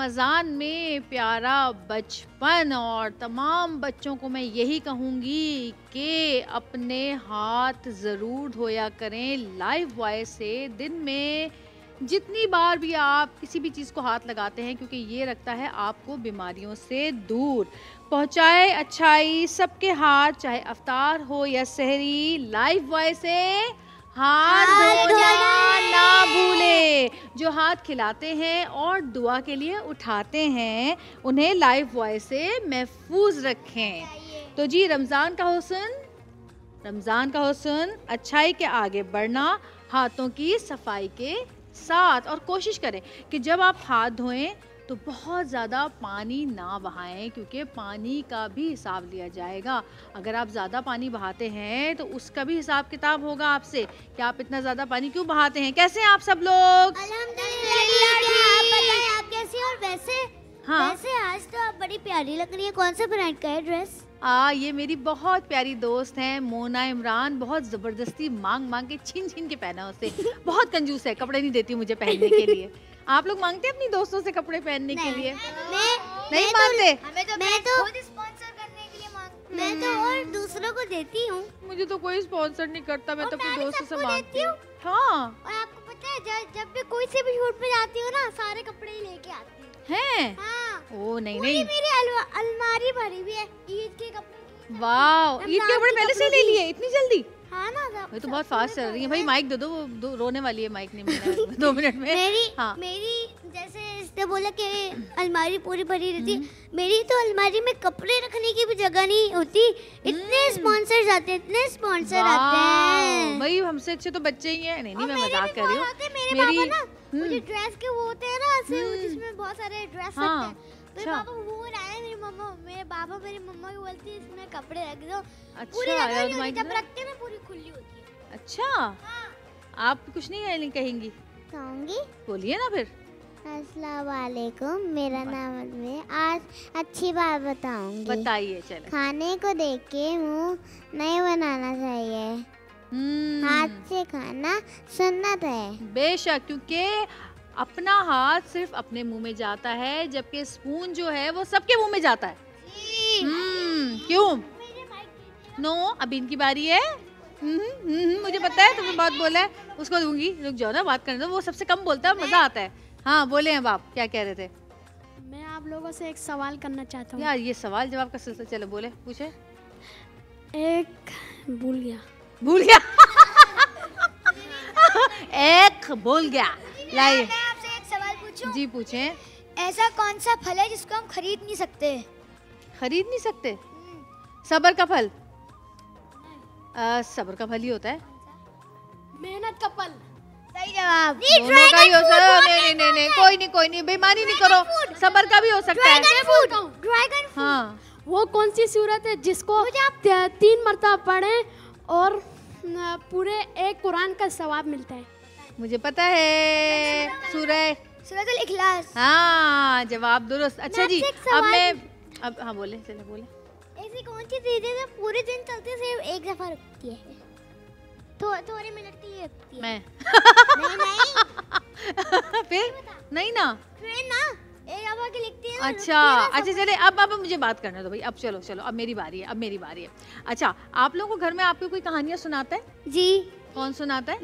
रमज़ान में प्यारा बचपन, और तमाम बच्चों को मैं यही कहूँगी कि अपने हाथ ज़रूर धोया करें लाइफ बॉय से। दिन में जितनी बार भी आप किसी भी चीज़ को हाथ लगाते हैं, क्योंकि ये रखता है आपको बीमारियों से दूर। पहुँचाए अच्छाई सबके हाथ, चाहे अफ्तार हो या सहरी, लाइफ बॉय से हाथ धोना ना भूले। जो हाथ खिलाते हैं और दुआ के लिए उठाते हैं, उन्हें लाइफ बॉय से महफूज रखें। तो जी, रमज़ान का हुस्न अच्छाई के आगे बढ़ना, हाथों की सफाई के साथ। और कोशिश करें कि जब आप हाथ धोएं तो बहुत ज़्यादा पानी ना बहाएं, क्योंकि पानी का भी हिसाब लिया जाएगा। अगर आप ज़्यादा पानी बहाते हैं तो उसका भी हिसाब किताब होगा आपसे कि आप इतना ज़्यादा पानी क्यों बहाते हैं। कैसे हैं आप सब लोग? अल्हम्दुलिल्लाह। आप कैसे हैं? और वैसे हाँ, वैसे आज तो आप बड़ी प्यारी लग रही है। कौन सा ब्रांड का है ड्रेस? ये मेरी बहुत प्यारी दोस्त हैं मोना इमरान। बहुत ज़बरदस्ती मांग मांग के छीन छीन के पहना उससे। बहुत कंजूस है, कपड़े नहीं देती मुझे पहनने के लिए। आप लोग मांगते हैं अपनी दोस्तों से कपड़े पहनने के लिए? नहीं मांगते? मैं तो खुद स्पॉन्सर करने के लिए मांगती हूँ। मैं तो और दूसरों को देती हूँ। मुझे तो कोई स्पॉन्सर नहीं करता, मैं तो अपने दोस्तों से मांगती हूँ। देती हाँ, और आपको पता है, जब भी कोई से भी शूट पे जाती हूँ ना, सारे कपड़े ही लेके आती हूँ। हैं? हाँ, ओ नहीं पूरी नहीं, मेरी अलमारी भरी हुई है ईद के कपड़े की। वाह, ईद के कपड़े पहले से ही ले लिए इतनी जल्दी? हाँ ना, ये तो बहुत फास्ट चल रही है भाई। माइक दे दो, वो रोने वाली है, माइक नहीं मिल रहा 2 मिनट में। हाँ, मेरी जैसे इसने बोला कि अलमारी पूरी भरी रहती, मेरी तो अलमारी में कपड़े रखने की भी जगह नहीं होती। इतने स्पॉन्सर्स आते हैं, इतने स्पॉन्सर आते हैं। भाई हमसे अच्छे तो बच्चे ही हैं। नहीं नहीं, मैं मजाक कर रही हूँ। मेरे पापा ना मुझे ड्रेस के वो होते हैं ना ऐसे, जिसमें बहुत सारे ड्रेस हाँ, रखते हैं। मेरे पापा वो लाए, मेरी मम्मा को बोलती है इसमें कपड़े रख दो। पूरी अच्छा जगह यार, नहीं होती, जब तुम्हारी रखते हैं ना पूरी खुली होती है। अच्छा, हाँ। आप कुछ नहीं कहेंगी? कहूँगी। बोलिए ना फिर। अस्सलाम वालेकुम, मेरा नाम अजमे। आज अच्छी बात बताऊंगी। बताइए। चले, खाने को देख के मुंह नहीं बनाना चाहिए। हाथ से खाना सुन्नत है। बेशक, क्योंकि अपना हाथ सिर्फ अपने मुंह में जाता है, जबकि स्पून जो है वो सबके मुंह में जाता है। क्यों? नो, अभी इनकी बारी है। मुझे पता है तुमने बहुत बोला है, उसको दूंगी। रुक जाओ ना, बात करने दो। वो सबसे कम बोलता है, मजा आता है। हाँ बोले हैं बाप, क्या कह रहे थे? मैं आप लोगों से एक सवाल करना चाहता हूँ। यार ये सवाल जवाब का सिलसिला, चलो बोले, पूछे। एक भूल गया एक भूल गया। लाइए, मैं आपसे एक सवाल पूछूं? जी पूछें। ऐसा कौन सा फल है जिसको हम खरीद नहीं सकते? खरीद नहीं सकते? सबर का फल। सबर का फल ही होता है। मेहनत का फल। सही जवाब। दोनों का ही हो सकता है। नहीं, कोई नहीं, बेईमानी नहीं करो। सबर का भी हो सकता है। Dragon fruit. हाँ, वो कौन सी सूरत है जिसको आप 3 मरतबा पढ़ें और पूरे एक कुरान का सवाब मिलता है? मुझे पता है, सूरतुल इखलास। हाँ, जवाब दुरुस्त। अच्छा जी, अब हाँ बोले, चले बोले। ऐसी कौन सी चीज़ है जो पूरे दिन चलते सिर्फ एक दफा रुकती है? थोड़े मिनट के लिए रुकती है। मैं नहीं फिर नहीं ना। ट्रेन ना, एक दफा के लिखती है ना, अच्छा चले, अब मुझे बात करने दो भाई। अब चलो, अब मेरी बारी है। अच्छा, आप लोगों को घर में आपको कोई कहानियां सुनाता है? जी। कौन सुनाता है?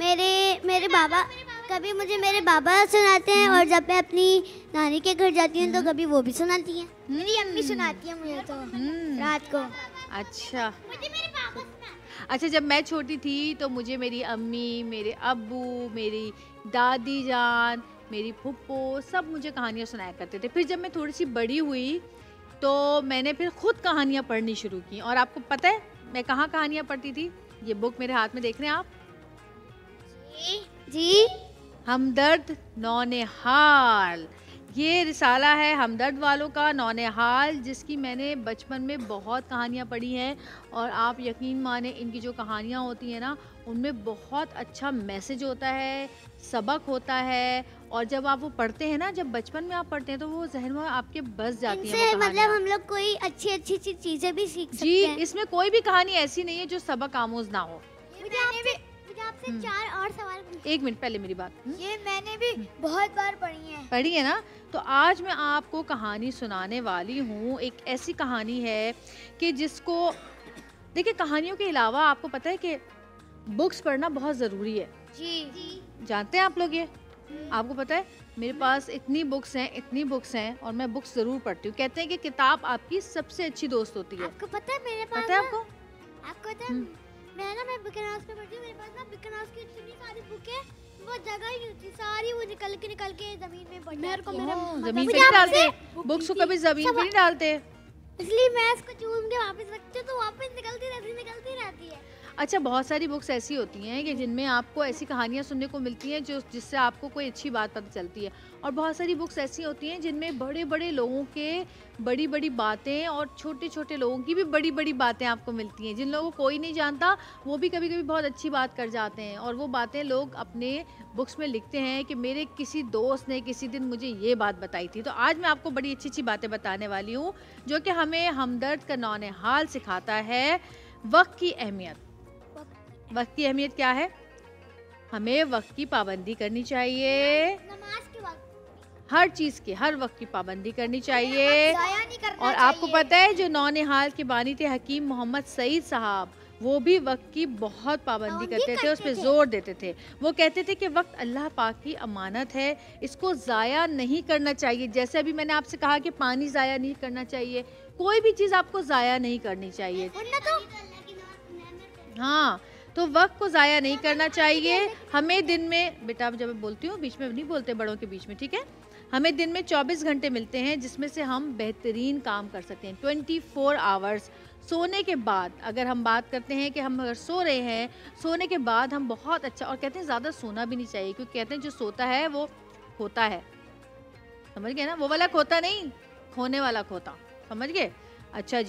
मेरे बाबा। कभी मुझे मेरे बाबा सुनाते हैं, और जब मैं अपनी नानी के घर जाती हूँ तो कभी वो भी सुनाती हैं। मेरी अम्मी सुनाती है मुझे तो रात को। अच्छा मुझे मेरे बाबा सुनाते। अच्छा, जब मैं छोटी थी तो मुझे मेरी अम्मी, मेरे अब्बू, मेरी दादी जान, मेरी फुप्पो सब मुझे कहानियाँ सुनाया करते थे। फिर जब मैं थोड़ी सी बड़ी हुई तो मैंने फिर खुद कहानियाँ पढ़नी शुरू की। और आपको पता है मैं कहाँ कहानियाँ पढ़ती थी? ये बुक मेरे हाथ में देख रहे हैं आप? जी। हमदर्द नौनिहाल। ये रिसाला है हमदर्द वालों का, नौनिहाल, जिसकी मैंने बचपन में बहुत कहानियाँ पढ़ी हैं। और आप यकीन माने, इनकी जो कहानियाँ होती हैं ना, उनमें बहुत अच्छा मैसेज होता है, सबक होता है। और जब आप वो पढ़ते हैं ना, जब बचपन में आप पढ़ते हैं तो वो जहन में आपके बस जाती हैं। मतलब हम लोग कोई अच्छी अच्छी चीजें भी सीख सकते जी, हैं। इसमें कोई भी कहानी ऐसी नहीं है जो सबक आमोज ना हो। मुझे आपसे 4 और सवाल पूछने। 1 मिनट पहले मेरी बात। ये मैंने भी बहुत बार पढ़ी है। पढ़ी है ना? तो आज मैं आपको कहानी सुनाने वाली हूँ। एक ऐसी कहानी है कि जिसको देखिए, कहानियों के अलावा आपको पता है कि बुक्स पढ़ना बहुत ज़रूरी है। जी। जानते हैं आप लोग ये? आपको पता है मेरे पास इतनी बुक्स हैं और मैं बुक्स ज़रूर पढ़ती हूँ। कहते हैं कि किताब आपकी सबसे अच्छी दोस्त होती है। आपको पता है मेरे पास पता है आपको? आपको पता है मैं बिकन हाउस पे पढ़ती हूँ। मेरे पास ना बिकन हाउस की इतनी सारी बुक है, वो जगह ही नहीं होती, सारी वो निकल के जमीन में पड़ मेरे को जाती है। मेरे ज़मीन पे मुझे नहीं आपसे डालते, बुक्स को कभी ज़मीन पे नहीं डालते। इसलिए मैं इसको चूम के वापस रखती हूँ, तो वापस निकलती रहती है। अच्छा, बहुत सारी बुक्स ऐसी होती हैं कि जिनमें आपको ऐसी कहानियाँ सुनने को मिलती हैं जो जिससे आपको कोई अच्छी बात पता चलती है, और बहुत सारी बुक्स ऐसी होती हैं जिनमें बड़े बड़े लोगों के बड़ी बड़ी बातें और छोटे छोटे लोगों की भी बड़ी बड़ी बातें आपको मिलती हैं। जिन लोगों को कोई नहीं जानता वो भी कभी कभी बहुत अच्छी बात कर जाते हैं, और वो बातें लोग अपने बुक्स में लिखते हैं कि मेरे किसी दोस्त ने किसी दिन मुझे ये बात बताई थी। तो आज मैं आपको बड़ी अच्छी अच्छी बातें बताने वाली हूँ जो कि हमें हमदर्द का नौनिहाल सिखाता है वक्त की अहमियत। वक्त की अहमियत क्या है? हमें वक्त की पाबंदी करनी चाहिए, नमाज के वक्त हर चीज़ की, हर वक्त की पाबंदी करनी चाहिए। जाया नहीं करना और आपको पता है जो नौनिहाल के बानी थे हकीम मोहम्मद सईद साहब, वो भी वक्त की बहुत पाबंदी करते थे, उस पर जोर देते थे। वो कहते थे कि वक्त अल्लाह पाक की अमानत है, इसको ज़ाया नहीं करना चाहिए। जैसे अभी मैंने आपसे कहा कि पानी ज़ाया नहीं करना चाहिए, कोई भी चीज़ आपको ज़ाया नहीं करनी चाहिए। हाँ, तो वक्त को ज़ाया नहीं करना चाहिए। हमें दिन में, बेटा जब मैं बोलती हूँ बीच में नहीं बोलते बड़ों के बीच में, ठीक है? हमें दिन में 24 घंटे मिलते हैं जिसमें से हम बेहतरीन काम कर सकते हैं। 24 आवर्स सोने के बाद, अगर हम बात करते हैं कि हम अगर सो रहे हैं, सोने के बाद हम बहुत अच्छा, और कहते हैं ज़्यादा सोना भी नहीं चाहिए, क्योंकि कहते हैं जो सोता है वो खोता है। समझ गए ना? वो वाला खोता नहीं, खोने वाला खोता। समझ गए? अच्छा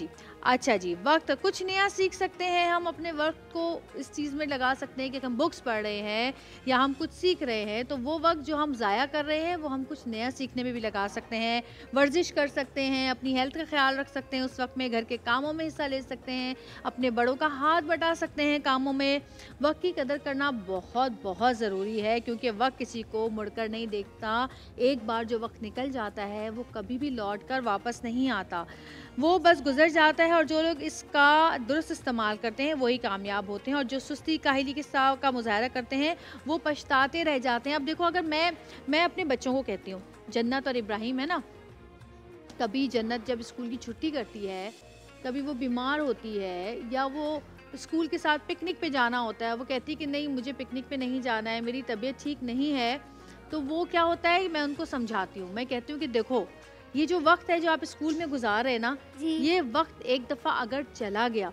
जी, वक्त कुछ नया सीख सकते हैं हम। अपने वक्त को इस चीज़ में लगा सकते हैं कि हम बुक्स पढ़ रहे हैं या हम कुछ सीख रहे हैं, तो वो वक्त जो हम ज़ाया कर रहे हैं वो हम कुछ नया सीखने में भी लगा सकते हैं। वर्जिश कर सकते हैं, अपनी हेल्थ का ख्याल रख सकते हैं, उस वक्त में घर के कामों में हिस्सा ले सकते हैं, अपने बड़ों का हाथ बटा सकते हैं कामों में। वक्त की कदर करना बहुत बहुत ज़रूरी है, क्योंकि वक्त किसी को मुड़कर नहीं देखता। एक बार जो वक्त निकल जाता है वो कभी भी लौट कर वापस नहीं आता, वो बस गुजर जाता है। और जो लोग इसका दुरुस्त इस्तेमाल करते हैं वही कामयाब होते हैं, और जो सुस्ती काहिली के साथ का मुजाहरा करते हैं वो पछताते रह जाते हैं। अब देखो, अगर मैं अपने बच्चों को कहती हूँ, जन्नत और इब्राहिम है ना, कभी जन्नत जब स्कूल की छुट्टी करती है, कभी वो बीमार होती है या वो स्कूल के साथ पिकनिक पे जाना होता है, वो कहती है कि नहीं मुझे पिकनिक पे नहीं जाना है, मेरी तबीयत ठीक नहीं है, तो वो क्या होता है, मैं उनको समझाती हूँ। मैं कहती हूँ कि देखो, ये जो वक्त है जो आप स्कूल में गुजार रहे हैं ना, ये वक्त एक दफ़ा अगर चला गया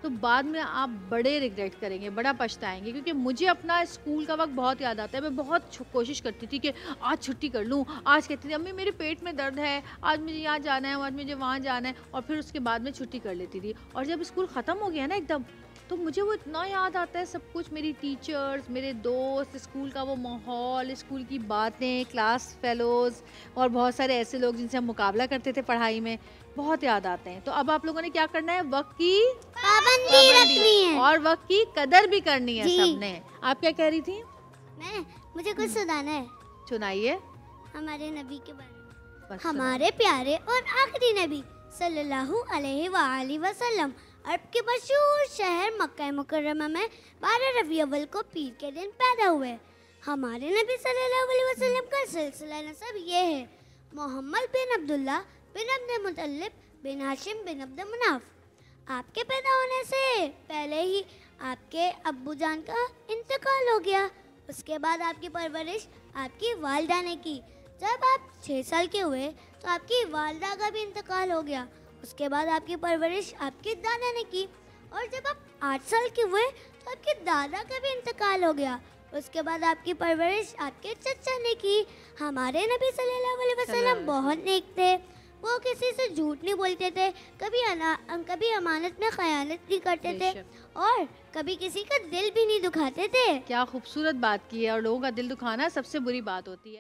तो बाद में आप बड़े रिग्रेट करेंगे, बड़ा पछताएंगे। क्योंकि मुझे अपना स्कूल का वक्त बहुत याद आता है। मैं बहुत कोशिश करती थी कि आज छुट्टी कर लूँ। आज कहती थी अम्मी मेरे पेट में दर्द है, आज मुझे यहाँ जाना है, आज मुझे वहाँ जाना है, और फिर उसके बाद में छुट्टी कर लेती थी। और जब स्कूल ख़त्म हो गया ना एकदम, तो मुझे वो इतना याद आता है सब कुछ, मेरी टीचर्स, मेरे दोस्त, स्कूल का वो माहौल, स्कूल की बातें, क्लास फेलोज़ और बहुत सारे ऐसे लोग जिनसे हम मुकाबला करते थे पढ़ाई में, बहुत याद आते हैं। तो अब आप लोगों ने क्या करना है, वक्त की पाबंदी रखनी है और वक्त की कदर भी करनी है सबने। आप क्या कह रही थी? मुझे कुछ सुनाना है। सुनाइए। हमारे नबी के बारे में। बस हमारे प्यारे और आखिरी नबी सल्लल्लाहु अलैहि वसल्लम अरब के मशहूर शहर मक्का मुकर्रमा में 12 रबी अव्वल को पीर के दिन पैदा हुए। हमारे नबी सल्लल्लाहु अलैहि वसल्लम का सिलसिला नसब ये है, मोहम्मद बिन अब्दुल्ला बिन अब्द मुतल्लिब बिन हाशिम बिन अब्द मुनाफ। आपके पैदा होने से पहले ही आपके अब्बू जान का इंतकाल हो गया। उसके बाद आपकी परवरिश आपकी वालिदा ने की। जब आप 6 साल के हुए तो आपकी वालिदा का भी इंतकाल हो गया। उसके बाद आपकी परवरिश आपके दादा ने की, और जब आप 8 साल के हुए तो आपके दादा का भी इंतकाल हो गया। उसके बाद आपकी परवरिश आपके चचा ने की। हमारे नबी सल्लल्लाहु अलैहि वसल्लम बहुत नेक थे। वो किसी से झूठ नहीं बोलते थे, कभी अमानत में खयानत नहीं करते थे, और कभी किसी का दिल भी नहीं दुखाते थे। क्या खूबसूरत बात की है, और लोगों का दिल दुखाना सबसे बुरी बात होती है।